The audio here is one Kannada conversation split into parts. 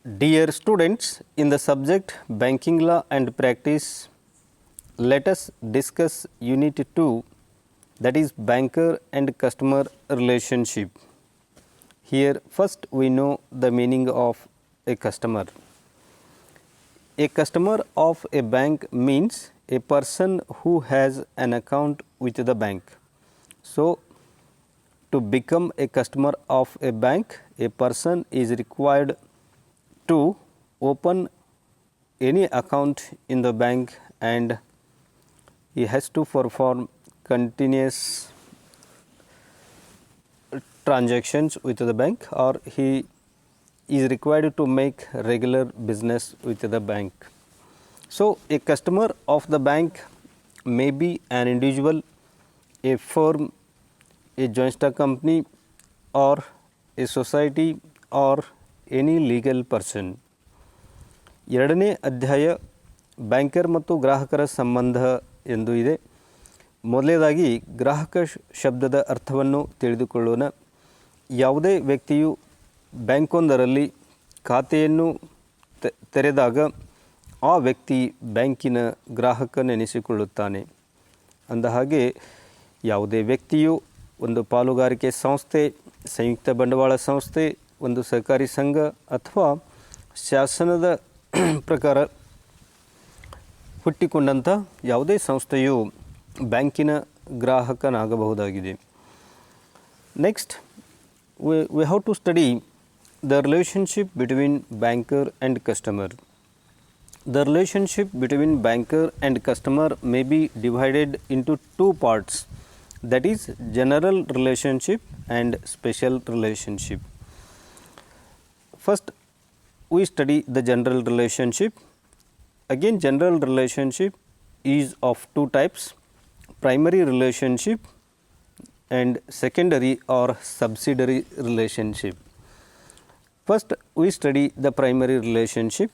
Dear students, in the subject Banking Law and Practice, let us discuss Unit 2, that is Banker and Customer Relationship. Here first we know the meaning of a customer. A customer of a bank means a person who has an account with the bank. So, to become a customer of a bank, a person is required to open any account in the bank and he has to perform continuous transactions with the bank, or he is required to make regular business with the bank. So, a customer of the bank may be an individual, a firm, a joint stock company, or a society, or any legal person. ಎರಡನೇ ಅಧ್ಯಾಯ ಬ್ಯಾಂಕರ್ ಮತ್ತು ಗ್ರಾಹಕರ ಸಂಬಂಧ ಎಂದು ಇದೆ. ಮೊದಲನೇದಾಗಿ ಗ್ರಾಹಕ ಶಬ್ದದ ಅರ್ಥವನ್ನು ತಿಳಿದುಕೊಳ್ಳೋಣ. ಯಾವುದೇ ವ್ಯಕ್ತಿಯು ಬ್ಯಾಂಕೊಂದರಲ್ಲಿ ಖಾತೆಯನ್ನು ತೆರೆದಾಗ ಆ ವ್ಯಕ್ತಿ ಬ್ಯಾಂಕಿನ ಗ್ರಾಹಕನೆನಿಸಿಕೊಳ್ಳುತ್ತಾನೆ. ಅಂದಹಾಗೆ ಯಾವುದೇ ವ್ಯಕ್ತಿಯು ಒಂದು ಪಾಲುಗಾರಿಕೆ ಸಂಸ್ಥೆ, ಸಂಯುಕ್ತ ಬಂಡವಾಳ ಸಂಸ್ಥೆ, ಒಂದು ಸಹಕಾರಿ ಸಂಘ ಅಥವಾ ಶಾಸನದ ಪ್ರಕಾರ ಹುಟ್ಟಿಕೊಂಡಂಥ ಯಾವುದೇ ಸಂಸ್ಥೆಯು ಬ್ಯಾಂಕಿನ ಗ್ರಾಹಕನಾಗಬಹುದಾಗಿದೆ. Next we have to study the relationship between banker and customer. The relationship between banker and customer may be divided into two parts, that is general relationship and special relationship. First we study the general relationship. Again, general relationship is of two types: primary relationship and secondary or subsidiary relationship. First we study the primary relationship.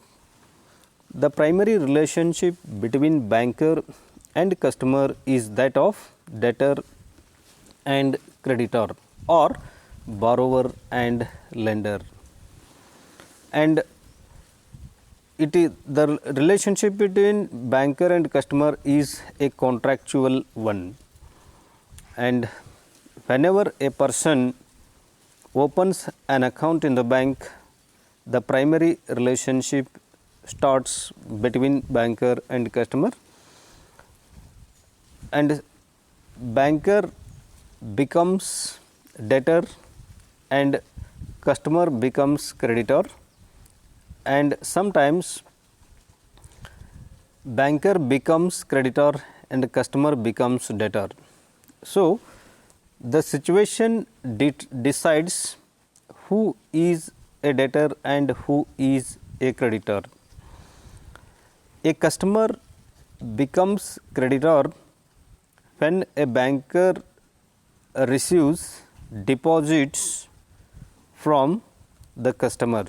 The primary relationship between banker and customer is that of debtor and creditor, or borrower and lender. And it is the relationship between banker and customer is a contractual one. And whenever a person opens an account in the bank, the primary relationship starts between banker and customer, and banker becomes debtor and customer becomes creditor, and sometimes banker becomes creditor and customer becomes debtor. So, the situation decides who is a debtor and who is a creditor. A customer becomes creditor when a banker receives deposits from the customer.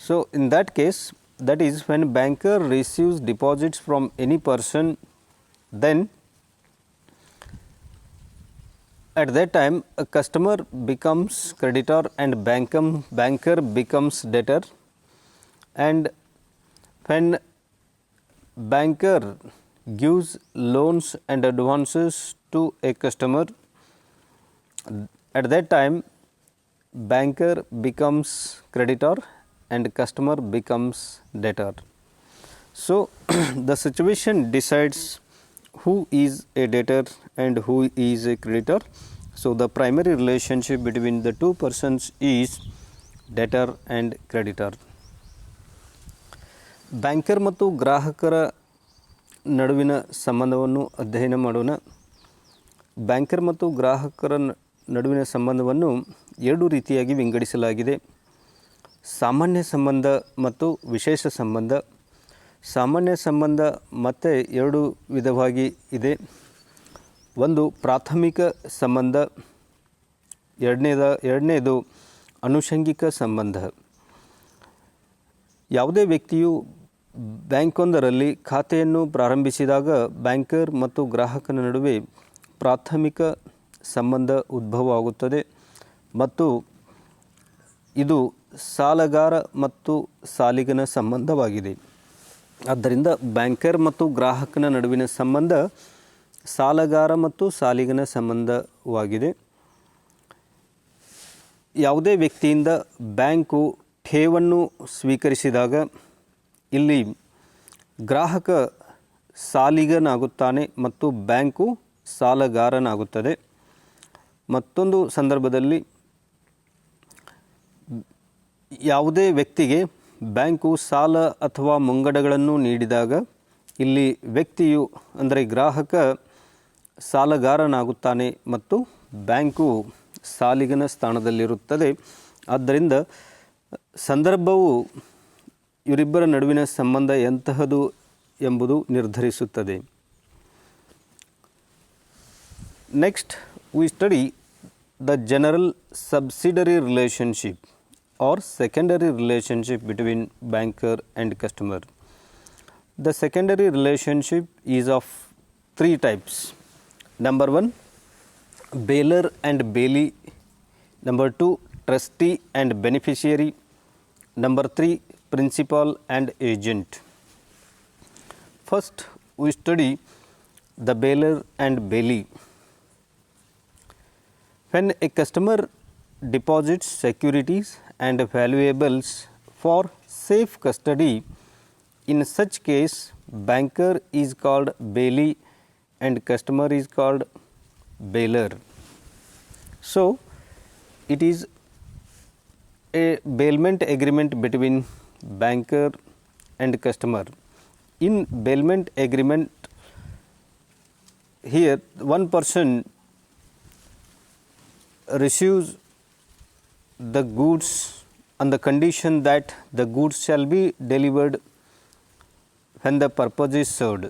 So, in that case, that is when banker receives deposits from any person, then at that time a customer becomes creditor and banker becomes debtor. And when banker gives loans and advances to a customer, at that time banker becomes creditor and customer becomes debtor. So, the situation decides who is a debtor and who is a creditor. So, the primary relationship between the two persons is debtor and creditor. Banker ಮತ್ತು ಗ್ರಾಹಕರ ನಡುವಿನ ಸಂಬಂಧವನ್ನು ಅಧ್ಯಯನ ಮಾಡೋಣ. ಬ್ಯಾಂಕರ್ ಮತ್ತು ಗ್ರಾಹಕರ ನಡುವಿನ ಸಂಬಂಧವನ್ನು ಎರಡು ರೀತಿಯಾಗಿ ವಿಂಗಡಿಸಲಾಗಿದೆ: ಸಾಮಾನ್ಯ ಸಂಬಂಧ ಮತ್ತು ವಿಶೇಷ ಸಂಬಂಧ. ಸಾಮಾನ್ಯ ಸಂಬಂಧ ಮತ್ತೆ ಎರಡು ವಿಧವಾಗಿ ಇದೆ. ಒಂದು ಪ್ರಾಥಮಿಕ ಸಂಬಂಧ, ಎರಡನೇದು ಆನುಷಂಗಿಕ ಸಂಬಂಧ. ಯಾವುದೇ ವ್ಯಕ್ತಿಯು ಬ್ಯಾಂಕೊಂದರಲ್ಲಿ ಖಾತೆಯನ್ನು ಪ್ರಾರಂಭಿಸಿದಾಗ ಬ್ಯಾಂಕರ್ ಮತ್ತು ಗ್ರಾಹಕನ ನಡುವೆ ಪ್ರಾಥಮಿಕ ಸಂಬಂಧ ಉದ್ಭವವಾಗುತ್ತದೆ ಮತ್ತು ಇದು ಸಾಲಗಾರ ಮತ್ತು ಸಾಲಿಗನ ಸಂಬಂಧವಾಗಿದೆ. ಆದ್ದರಿಂದ ಬ್ಯಾಂಕರ್ ಮತ್ತು ಗ್ರಾಹಕನ ನಡುವಿನ ಸಂಬಂಧ ಸಾಲಗಾರ ಮತ್ತು ಸಾಲಿಗನ ಸಂಬಂಧವಾಗಿದೆ. ಯಾವುದೇ ವ್ಯಕ್ತಿಯಿಂದ ಬ್ಯಾಂಕು ಠೇವನ್ನು ಸ್ವೀಕರಿಸಿದಾಗ ಇಲ್ಲಿ ಗ್ರಾಹಕ ಸಾಲಿಗನಾಗುತ್ತಾನೆ ಮತ್ತು ಬ್ಯಾಂಕು ಸಾಲಗಾರನಾಗುತ್ತದೆ. ಮತ್ತೊಂದು ಸಂದರ್ಭದಲ್ಲಿ ಯಾವುದೇ ವ್ಯಕ್ತಿಗೆ ಬ್ಯಾಂಕು ಸಾಲ ಅಥವಾ ಮುಂಗಡಗಳನ್ನು ನೀಡಿದಾಗ ಇಲ್ಲಿ ವ್ಯಕ್ತಿಯು ಅಂದರೆ ಗ್ರಾಹಕ ಸಾಲಗಾರನಾಗುತ್ತಾನೆ ಮತ್ತು ಬ್ಯಾಂಕು ಸಾಲಿಗನ ಸ್ಥಾನದಲ್ಲಿರುತ್ತದೆ. ಆದ್ದರಿಂದ ಸಂದರ್ಭವು ಇವರಿಬ್ಬರ ನಡುವಿನ ಸಂಬಂಧ ಎಂತಹದು ಎಂಬುದು ನಿರ್ಧರಿಸುತ್ತದೆ. Next we study the general subsidiary relationship or secondary relationship between banker and customer. The secondary relationship is of three types. Number 1, bailor and bailee. Number 2, trustee and beneficiary. Number 3, principal and agent. First, we study the bailor and bailee. When a customer deposits securities and valuables for safe custody, in such case, banker is called bailee and customer is called bailor. So, it is a bailment agreement between banker and customer. In bailment agreement, here one person receives the goods on the condition that the goods shall be delivered when the purpose is served.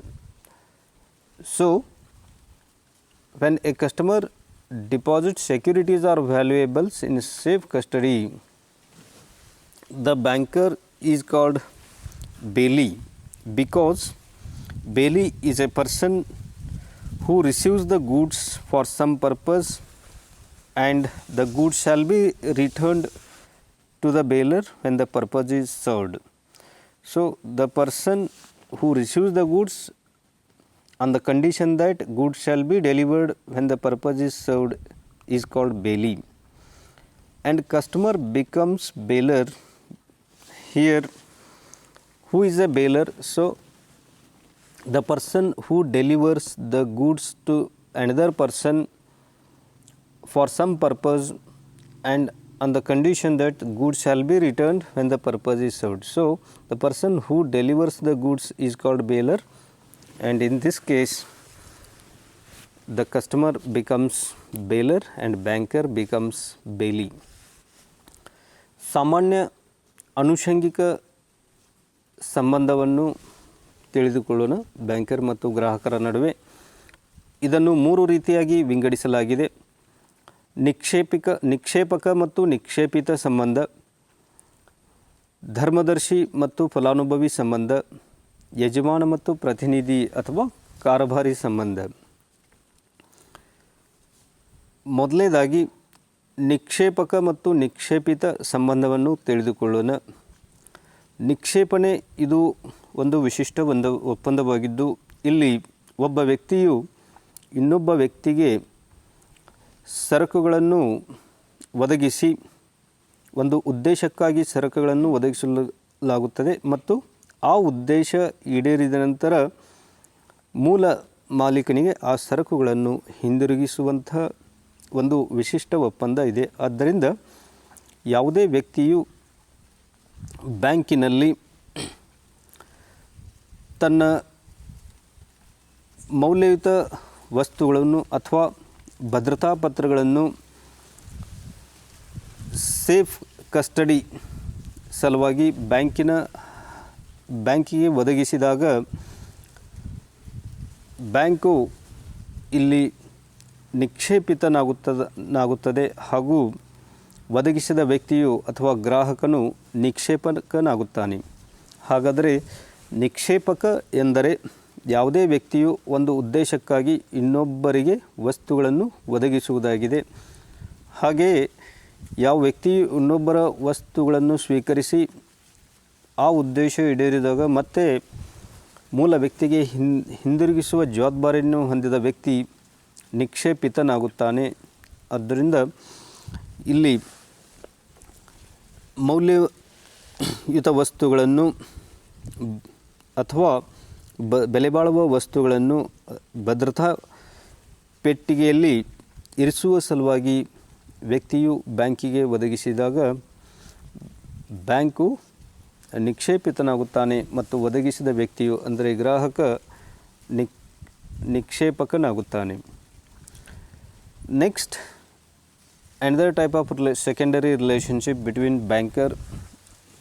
So, when a customer deposits securities or valuables in safe custody, the banker is called bailee, because bailee is a person who receives the goods for some purpose and the goods shall be returned to the bailor when the purpose is served. So, the person who receives the goods on the condition that goods shall be delivered when the purpose is served is called bailee. And customer becomes bailor. Here, who is a bailor? So, the person who delivers the goods to another person for some purpose and on the condition that goods shall be returned when the purpose is served. So, the person who delivers the goods is called bailor, and in this case the customer becomes bailor and banker becomes bailee. ಸಾಮಾನ್ಯ ಅನುಷಂಗಿಕ ಸಂಬಂಧವನ್ನು ತಿಳಿದುಕೊಳ್ಳೋಣ ಬ್ಯಾಂಕರ್ ಮತ್ತು ಗ್ರಾಹಕರ ನಡುವೆ. ಇದನ್ನು ಮೂರು ರೀತಿಯಾಗಿ ವಿಂಗಡಿಸಲಾಗಿದೆ. ನಿಕ್ಷೇಪಕ ಮತ್ತು ನಿಕ್ಷೇಪಿತ ಸಂಬಂಧ, ಧರ್ಮದರ್ಶಿ ಮತ್ತು ಫಲಾನುಭವಿ ಸಂಬಂಧ, ಯಜಮಾನ ಮತ್ತು ಪ್ರತಿನಿಧಿ ಅಥವಾ ಕಾರಭಾರಿ ಸಂಬಂಧ. ಮೊದಲನೇದಾಗಿ ನಿಕ್ಷೇಪಕ ಮತ್ತು ನಿಕ್ಷೇಪಿತ ಸಂಬಂಧವನ್ನು ತಿಳಿದುಕೊಳ್ಳೋಣ. ನಿಕ್ಷೇಪಣೆ ಇದು ಒಂದು ವಿಶಿಷ್ಟ ಒಪ್ಪಂದವಾಗಿದ್ದು, ಇಲ್ಲಿ ಒಬ್ಬ ವ್ಯಕ್ತಿಯು ಇನ್ನೊಬ್ಬ ವ್ಯಕ್ತಿಗೆ ಸರಕುಗಳನ್ನು ಒದಗಿಸಿ ಒಂದು ಉದ್ದೇಶಕ್ಕಾಗಿ ಸರಕುಗಳನ್ನು ಒದಗಿಸಲಾಗುತ್ತದೆ ಮತ್ತು ಆ ಉದ್ದೇಶ ಈಡೇರಿದ ನಂತರ ಮೂಲ ಮಾಲೀಕನಿಗೆ ಆ ಸರಕುಗಳನ್ನು ಹಿಂದಿರುಗಿಸುವಂಥ ಒಂದು ವಿಶಿಷ್ಟ ಒಪ್ಪಂದ ಇದೆ. ಆದ್ದರಿಂದ ಯಾವುದೇ ವ್ಯಕ್ತಿಯು ಬ್ಯಾಂಕಿನಲ್ಲಿ ತನ್ನ ಮೌಲ್ಯಯುತ ವಸ್ತುಗಳನ್ನು ಅಥವಾ ಭದ್ರತಾ ಪತ್ರಗಳನ್ನು ಸೇಫ್ ಕಸ್ಟಡಿ ಸಲುವಾಗಿ ಬ್ಯಾಂಕಿಗೆ ಒದಗಿಸಿದಾಗ ಬ್ಯಾಂಕು ಇಲ್ಲಿ ನಿಕ್ಷೇಪಿತನಾಗುತ್ತದೆ ಹಾಗೂ ಒದಗಿಸಿದ ವ್ಯಕ್ತಿಯು ಅಥವಾ ಗ್ರಾಹಕನು ನಿಕ್ಷೇಪಕನಾಗುತ್ತಾನೆ. ಹಾಗಾದರೆ ನಿಕ್ಷೇಪಕ ಎಂದರೆ ಯಾವುದೇ ವ್ಯಕ್ತಿಯು ಒಂದು ಉದ್ದೇಶಕ್ಕಾಗಿ ಇನ್ನೊಬ್ಬರಿಗೆ ವಸ್ತುಗಳನ್ನು ಒದಗಿಸುವುದಾಗಿದೆ. ಹಾಗೆಯೇ ಯಾವ ವ್ಯಕ್ತಿ ಇನ್ನೊಬ್ಬರ ವಸ್ತುಗಳನ್ನು ಸ್ವೀಕರಿಸಿ ಆ ಉದ್ದೇಶ ಈಡೇರಿದಾಗ ಮತ್ತೆ ಮೂಲ ವ್ಯಕ್ತಿಗೆ ಹಿಂದಿರುಗಿಸುವ ಜವಾಬ್ದಾರಿಯನ್ನು ಹೊಂದಿದ ವ್ಯಕ್ತಿ ನಿಕ್ಷೇಪಿತನಾಗುತ್ತಾನೆ. ಆದ್ದರಿಂದ ಇಲ್ಲಿ ಮೌಲ್ಯಯುತ ವಸ್ತುಗಳನ್ನು ಅಥವಾ ಬೆಲೆಬಾಳುವ ವಸ್ತುಗಳನ್ನು ಭದ್ರತಾ ಪೆಟ್ಟಿಗೆಯಲ್ಲಿ ಇರಿಸುವ ಸಲುವಾಗಿ ವ್ಯಕ್ತಿಯು ಬ್ಯಾಂಕಿಗೆ ಒದಗಿಸಿದಾಗ ಬ್ಯಾಂಕು ನಿಕ್ಷೇಪಿತನಾಗುತ್ತಾನೆ ಮತ್ತು ಒದಗಿಸಿದ ವ್ಯಕ್ತಿಯು ಅಂದರೆ ಗ್ರಾಹಕ ನಿಕ್ಷೇಪಕನಾಗುತ್ತಾನೆ. Next, another type of secondary relationship between banker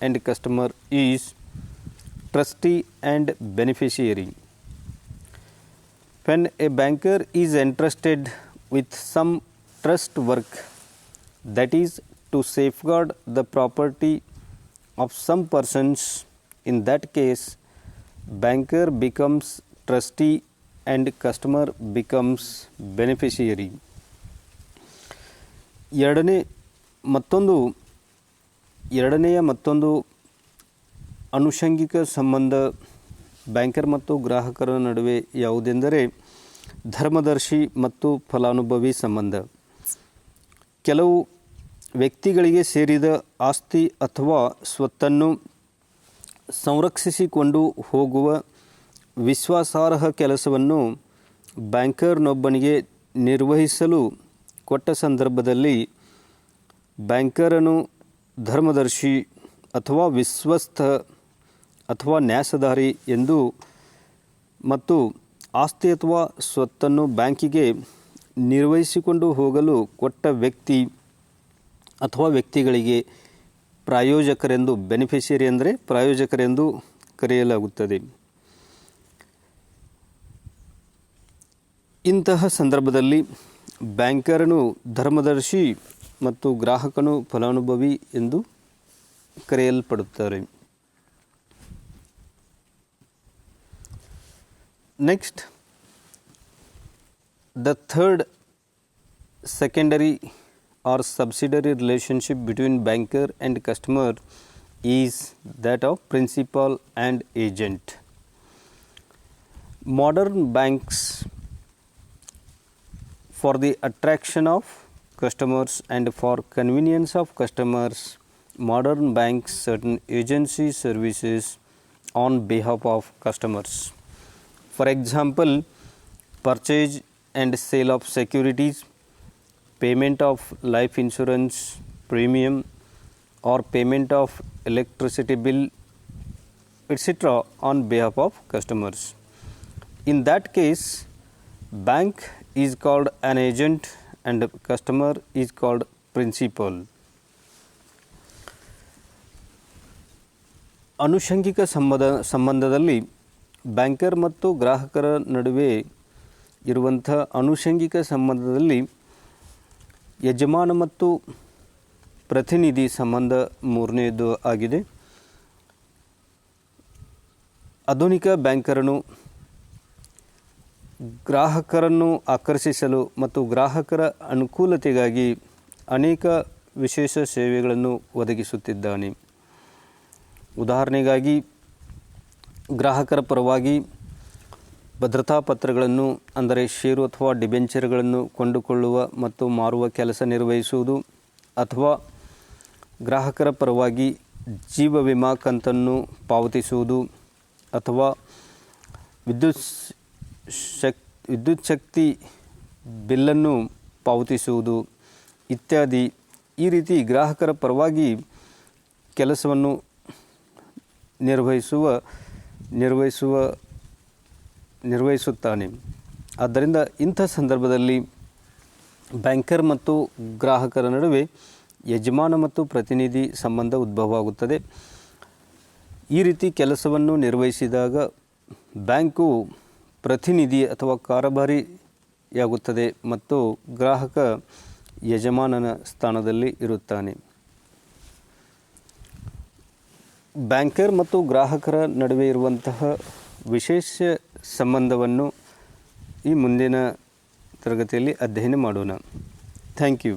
and customer is trustee and beneficiary. When a banker is entrusted with some trust work, that is to safeguard the property of some persons, in that case banker becomes trustee and customer becomes beneficiary. ಎರಡನೆಯ ಮತ್ತೊಂದು ಆನುಷಂಗಿಕ ಸಂಬಂಧ ಬ್ಯಾಂಕರ್ ಮತ್ತು ಗ್ರಾಹಕರ ನಡುವೆ ಯಾವುದೆಂದರೆ ಧರ್ಮದರ್ಶಿ ಮತ್ತು ಫಲಾನುಭವಿ ಸಂಬಂಧ. ಕೆಲವು ವ್ಯಕ್ತಿಗಳಿಗೆ ಸೇರಿದ ಆಸ್ತಿ ಅಥವಾ ಸ್ವತ್ತನ್ನು ಸಂರಕ್ಷಿಸಿಕೊಂಡು ಹೋಗುವ ವಿಶ್ವಾಸಾರ್ಹ ಕೆಲಸವನ್ನು ಬ್ಯಾಂಕರ್ನೊಬ್ಬನಿಗೆ ನಿರ್ವಹಿಸಲು ಕೊಟ್ಟ ಸಂದರ್ಭದಲ್ಲಿ ಬ್ಯಾಂಕರನು ಧರ್ಮದರ್ಶಿ ಅಥವಾ ವಿಶ್ವಸ್ತ ಅಥವಾ ನ್ಯಾಸಧಾರಿ ಎಂದು ಮತ್ತು ಆಸ್ತಿ ಅಥವಾ ಸ್ವತ್ತನ್ನು ಬ್ಯಾಂಕಿಗೆ ನಿರ್ವಹಿಸಿಕೊಂಡು ಹೋಗಲು ಕೊಟ್ಟ ವ್ಯಕ್ತಿ ಅಥವಾ ವ್ಯಕ್ತಿಗಳಿಗೆ ಪ್ರಾಯೋಜಕರೆಂದು, ಬೆನಿಫಿಷಿಯರಿ ಅಂದರೆ ಪ್ರಾಯೋಜಕರೆಂದು ಕರೆಯಲಾಗುತ್ತದೆ. ಇಂತಹ ಸಂದರ್ಭದಲ್ಲಿ ಬ್ಯಾಂಕರನು ಧರ್ಮದರ್ಶಿ ಮತ್ತು ಗ್ರಾಹಕನು ಫಲಾನುಭವಿ ಎಂದು ಕರೆಯಲ್ಪಡುತ್ತಾರೆ. Next, the third secondary or subsidiary relationship between banker and customer is that of principal and agent. Modern banks, for the attraction of customers and for convenience of customers, modern banks certain agency services on behalf of customers. For example, purchase and sale of securities, payment of life insurance premium or payment of electricity bill, etc. on behalf of customers. In that case, bank is called an agent and customer is called principal. ಆನುಷಂಗಿಕ ಸಂಬಂಧದಲ್ಲಿ ಬ್ಯಾಂಕರ್ ಮತ್ತು ಗ್ರಾಹಕರ ನಡುವೆ ಇರುವಂಥ ಆನುಷಂಗಿಕ ಸಂಬಂಧದಲ್ಲಿ ಯಜಮಾನ ಮತ್ತು ಪ್ರತಿನಿಧಿ ಸಂಬಂಧ ಮೂರನೆಯದು ಆಗಿದೆ. ಆಧುನಿಕ ಬ್ಯಾಂಕರನು ಗ್ರಾಹಕರನ್ನು ಆಕರ್ಷಿಸಲು ಮತ್ತು ಗ್ರಾಹಕರ ಅನುಕೂಲತೆಗಾಗಿ ಅನೇಕ ವಿಶೇಷ ಸೇವೆಗಳನ್ನು ಒದಗಿಸುತ್ತಿದ್ದಾನೆ. ಉದಾಹರಣೆಗಾಗಿ ಗ್ರಾಹಕರ ಪರವಾಗಿ ಭದ್ರತಾ ಪತ್ರಗಳನ್ನು ಅಂದರೆ ಷೇರು ಅಥವಾ ಡಿಬೆಂಚರ್ಗಳನ್ನು ಕೊಂಡುಕೊಳ್ಳುವ ಮತ್ತು ಮಾರುವ ಕೆಲಸ ನಿರ್ವಹಿಸುವುದು, ಅಥವಾ ಗ್ರಾಹಕರ ಪರವಾಗಿ ಜೀವ ವಿಮಾ ಕಂತನ್ನು ಪಾವತಿಸುವುದು, ಅಥವಾ ವಿದ್ಯುತ್ ಶಕ್ತಿ ಬಿಲ್ಲನ್ನು ಪಾವತಿಸುವುದು ಇತ್ಯಾದಿ. ಈ ರೀತಿ ಗ್ರಾಹಕರ ಪರವಾಗಿ ಕೆಲಸವನ್ನು ನಿರ್ವಹಿಸುತ್ತಾನೆ. ಆದ್ದರಿಂದ ಇಂಥ ಸಂದರ್ಭದಲ್ಲಿ ಬ್ಯಾಂಕರ್ ಮತ್ತು ಗ್ರಾಹಕರ ನಡುವೆ ಯಜಮಾನ ಮತ್ತು ಪ್ರತಿನಿಧಿ ಸಂಬಂಧ ಉದ್ಭವವಾಗುತ್ತದೆ. ಈ ರೀತಿ ಕೆಲಸವನ್ನು ನಿರ್ವಹಿಸಿದಾಗ ಬ್ಯಾಂಕು ಪ್ರತಿನಿಧಿ ಅಥವಾ ಕಾರಭಾರಿಯಾಗುತ್ತದೆ ಮತ್ತು ಗ್ರಾಹಕ ಯಜಮಾನನ ಸ್ಥಾನದಲ್ಲಿ ಇರುತ್ತಾನೆ. ಬ್ಯಾಂಕರ್ ಮತ್ತು ಗ್ರಾಹಕರ ನಡುವೆ ಇರುವಂತಹ ವಿಶೇಷ ಸಂಬಂಧವನ್ನು ಈ ಮುಂದಿನ ತರಗತಿಯಲ್ಲಿ ಅಧ್ಯಯನ ಮಾಡೋಣ. Thank you.